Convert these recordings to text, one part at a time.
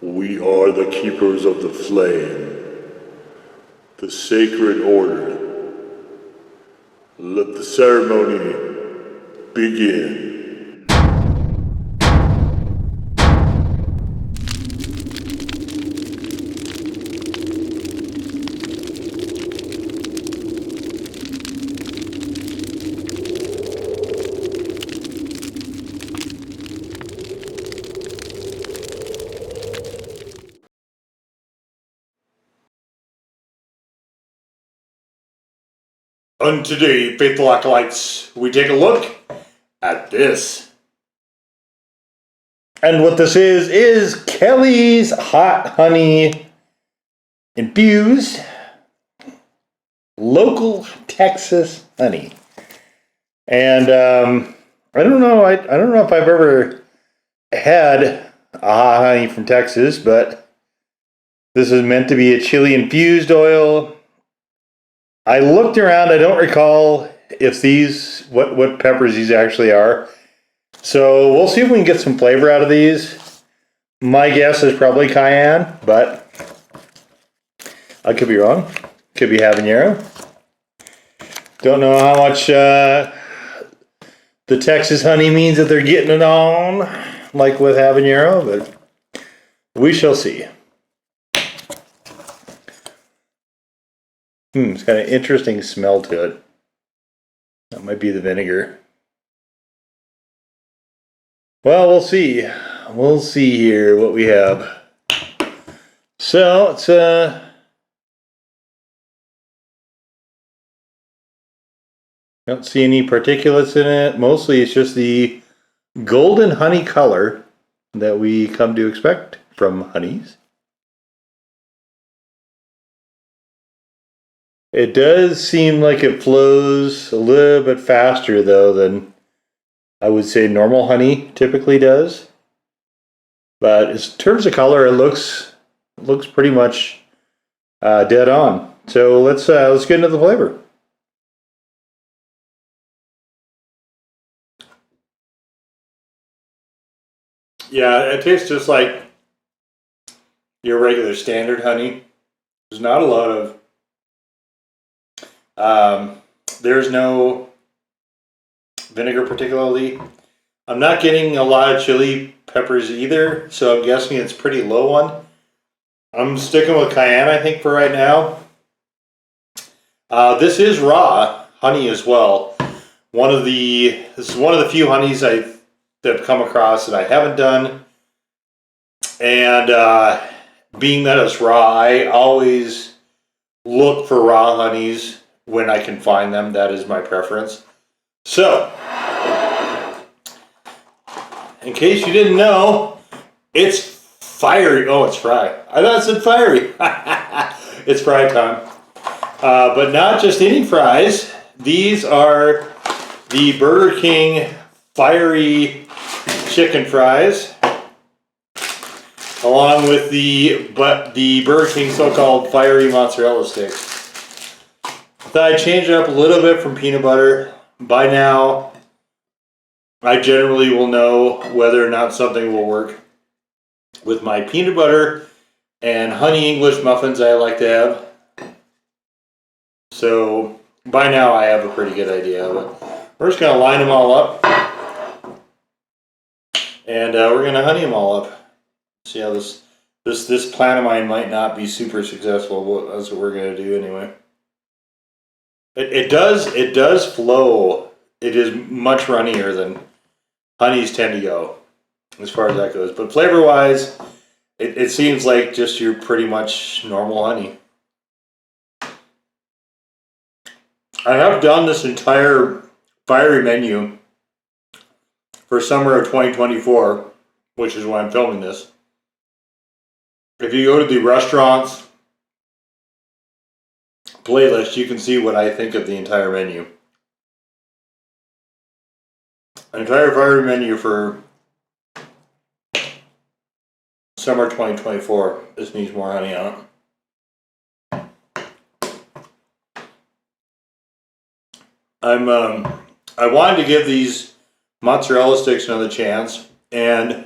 We are the keepers of the flame, the sacred order. Let the ceremony begin. And today, faithful acolytes, we take a look at this. And what this is Kelley's hot honey infused local Texas honey. And I don't know if I've ever had a hot honey from Texas, but this is meant to be a chili infused oil. I looked around. I don't recall if what peppers these actually are. So we'll see if we can get some flavor out of these. My guess is probably cayenne, but I could be wrong. Could be habanero. Don't know how much the Texas honey means that they're getting it on, like with habanero, but we shall see. It's got an interesting smell to it. That might be the vinegar. Well, we'll see. We'll see here what we have. So, it's don't see any particulates in it. Mostly it's just the golden honey color that we come to expect from honeys. It does seem like it flows a little bit faster, though, than I would say normal honey typically does. But in terms of color, it looks pretty much dead on. So let's get into the flavor. Yeah, it tastes just like your regular standard honey. There's not a lot of there's no vinegar particularly. I'm not getting a lot of chili peppers either, so I'm guessing it's pretty low one. I'm sticking with cayenne, I think, for right now. This is raw honey as well. This is one of the few honeys I've come across that I haven't done. And being that it's raw, I always look for raw honeys when I can find them. That is my preference. So, in case you didn't know, it's fiery. Oh, it's fry. I thought it said fiery. It's fry time. But not just any fries. These are the Burger King fiery chicken fries, along with the Burger King so-called fiery mozzarella sticks. Thought I'd change it up a little bit from peanut butter. By now, I generally will know whether or not something will work with my peanut butter and honey English muffins I like to have. So by now I have a pretty good idea of it. We're just going to line them all up, and we're going to honey them all up. See how this plan of mine might not be super successful, but that's what we're going to do anyway. It does flow. It is much runnier than honeys tend to go, as far as that goes. But flavor-wise, it seems like just your pretty much normal honey. I have done this entire fiery menu for summer of 2024, which is when I'm filming this. If you go to the restaurants playlist, you can see what I think of the entire menu. An entire fiery menu for summer 2024. This needs more honey on it. I wanted to give these mozzarella sticks another chance, and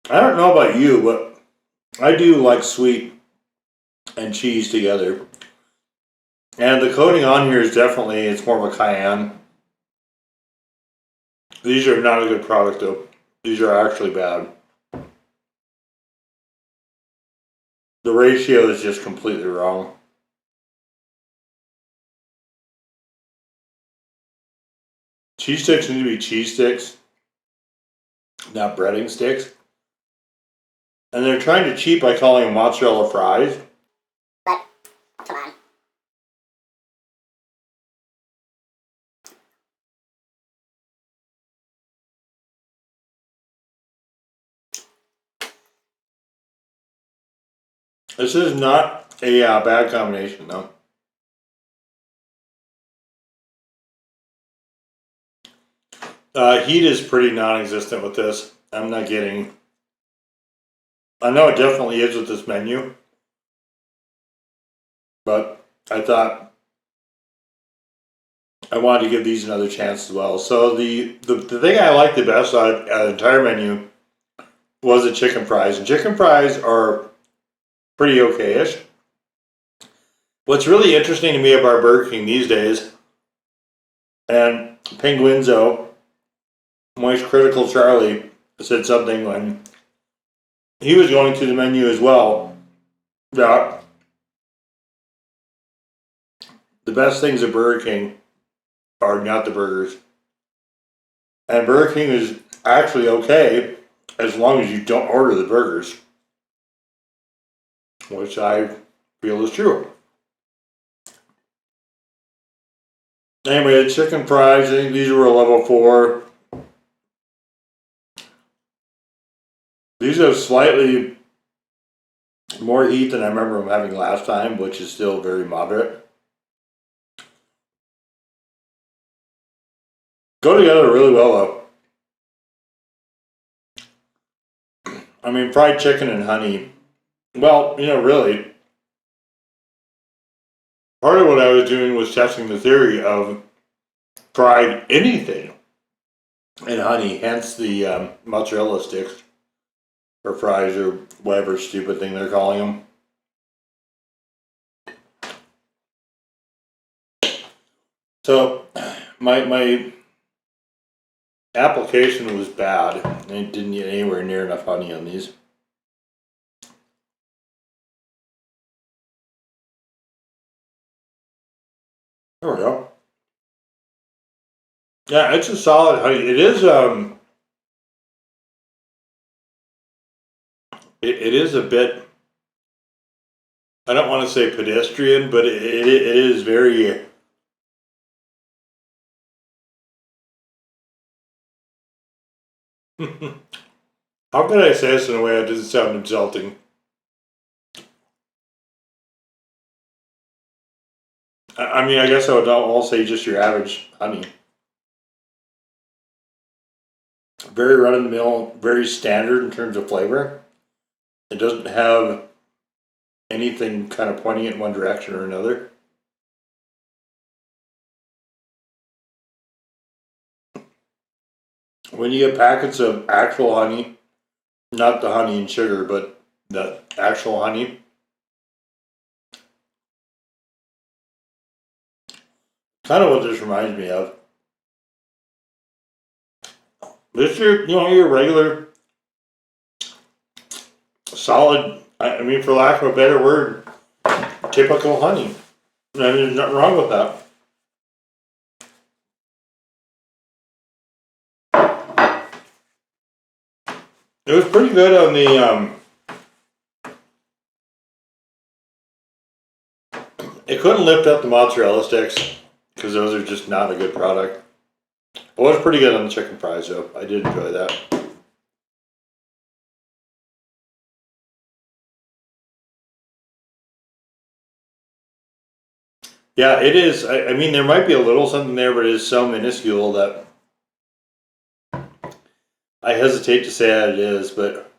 I don't know about you, but I do like sweet and cheese together. And the coating on here is definitely, it's more of a cayenne. These are not a good product though. These are actually bad. The ratio is just completely wrong. Cheese sticks need to be cheese sticks, not breading sticks. And they're trying to cheat by calling them mozzarella fries. But, come on. This is not a bad combination though. Heat is pretty non-existent with this. I'm not getting... I know it definitely is with this menu. But I thought I wanted to give these another chance as well. So the thing I liked the best out of the entire menu was the chicken fries. And chicken fries are pretty okay-ish. What's really interesting to me about Burger King these days, and Penguinzo, Moist Critical Charlie, said something when he was going through the menu as well, that the best things at Burger King are not the burgers. And Burger King is actually okay as long as you don't order the burgers, which I feel is true. Anyway, the chicken fries, I think these were a level 4. These have slightly more heat than I remember them having last time, which is still very moderate. Go together really well though. I mean, fried chicken and honey. Well, you know, really, part of what I was doing was testing the theory of fried anything in honey, hence the mozzarella sticks or fries or whatever stupid thing they're calling them. So my application was bad. I didn't get anywhere near enough honey on these. There we go. Yeah, it's a solid honey. It is it is a bit, I don't want to say pedestrian, but it is very... How can I say this in a way that doesn't sound insulting? I mean, I guess I would all say just your average honey. Very run-of-the-mill, very standard in terms of flavor. It doesn't have anything kind of pointing it in one direction or another. When you get packets of actual honey, not the honey and sugar, but the actual honey, kind of what this reminds me of. This is your regular, solid, I mean, for lack of a better word, typical honey. And there's nothing wrong with that. It was pretty good on the, it couldn't lift up the mozzarella sticks, because those are just not a good product. It was pretty good on the chicken fries though. I did enjoy that. Yeah, it is. I mean, there might be a little something there, but it is so minuscule that I hesitate to say that it is. But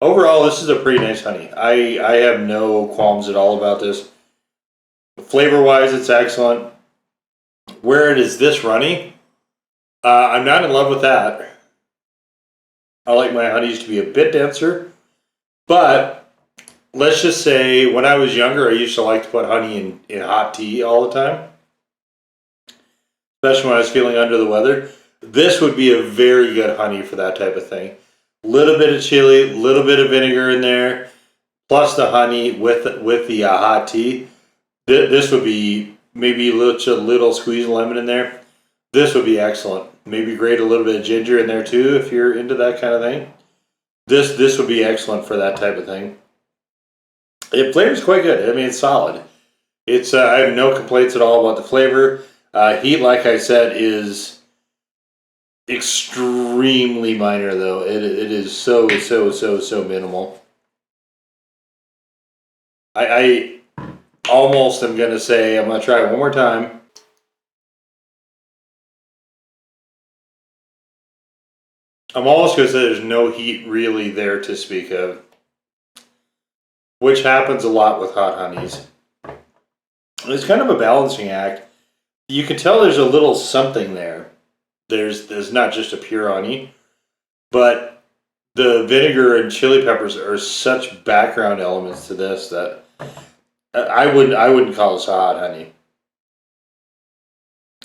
overall, this is a pretty nice honey. I have no qualms at all about this. Flavor-wise, it's excellent. Where it is this runny, I'm not in love with that. I like my honeys to be a bit denser, but let's just say when I was younger, I used to like to put honey in hot tea all the time, especially when I was feeling under the weather. This would be a very good honey for that type of thing. Little bit of chili, little bit of vinegar in there, plus the honey with the hot tea. This would be maybe a little squeeze of lemon in there. This would be excellent. Maybe grate a little bit of ginger in there too if you're into that kind of thing. This would be excellent for that type of thing. It flavors quite good. I mean, it's solid. It's I have no complaints at all about the flavor. Heat, like I said, is extremely minor though. It is so minimal. I almost am gonna say I'm gonna try it one more time. I'm almost gonna say there's no heat really there to speak of, which happens a lot with hot honeys. It's kind of a balancing act. You can tell there's a little something there. There's not just a pure honey, but the vinegar and chili peppers are such background elements to this that I wouldn't call this hot honey.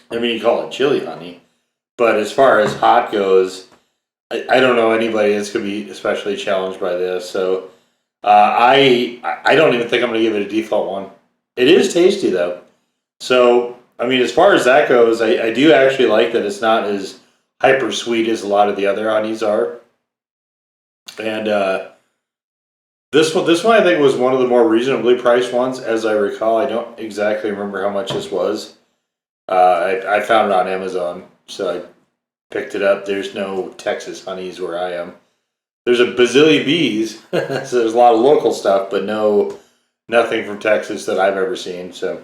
I mean, you call it chili honey, but as far as hot goes, I don't know anybody that's gonna be especially challenged by this. So I don't even think I'm gonna give it a default one. It is tasty though. So I mean, as far as that goes, I do actually like that it's not as hyper sweet as a lot of the other honeys are. And this one I think was one of the more reasonably priced ones, as I recall. I don't exactly remember how much this was. I found it on Amazon, so I picked it up. There's no Texas honeys where I am. There's a bazillion bees, so there's a lot of local stuff, but nothing from Texas that I've ever seen. So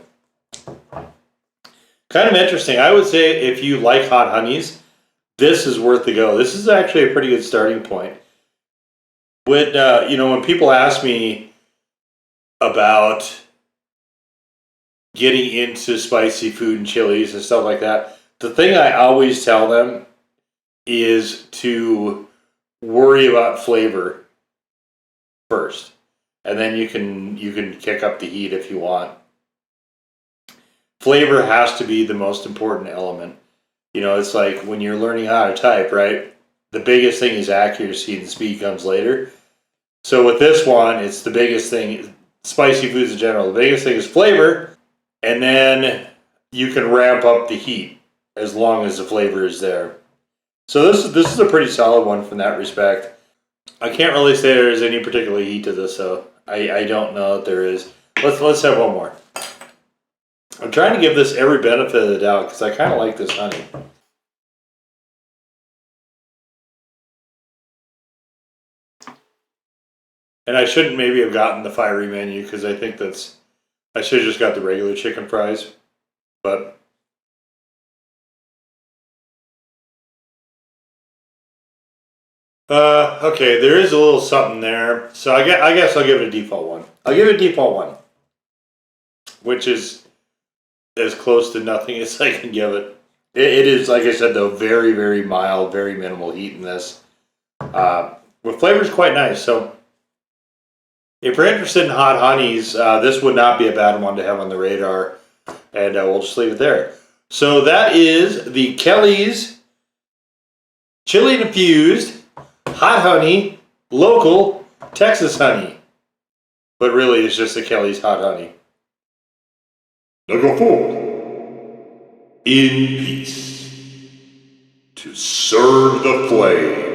kind of interesting. I would say if you like hot honeys, this is worth the go. This is actually a pretty good starting point. When when people ask me about getting into spicy food and chilies and stuff like that, the thing I always tell them is to worry about flavor first, and then you can kick up the heat if you want. Flavor has to be the most important element. It's like when you're learning how to type, right? The biggest thing is accuracy and speed comes later. So with this one, it's the biggest thing, spicy foods in general. The biggest thing is flavor, and then you can ramp up the heat as long as the flavor is there. So this is a pretty solid one from that respect. I can't really say there's any particular heat to this, so I don't know that there is. Let's have one more. I'm trying to give this every benefit of the doubt because I kind of like this honey. And I shouldn't maybe have gotten the fiery menu because I think I should have just got the regular chicken fries. But okay, there is a little something there. So I guess I'll give it a default one. I'll give it a default one, which is as close to nothing as I can give it. It is, like I said, though, very, very mild, very minimal heat in this. The flavor's quite nice. So if you're interested in hot honeys, this would not be a bad one to have on the radar. And we'll just leave it there. So that is the Kelley's Chili Infused Hot Honey Local Texas Honey. But really, it's just the Kelley's Hot Honey. Now go forth in peace to serve the flame.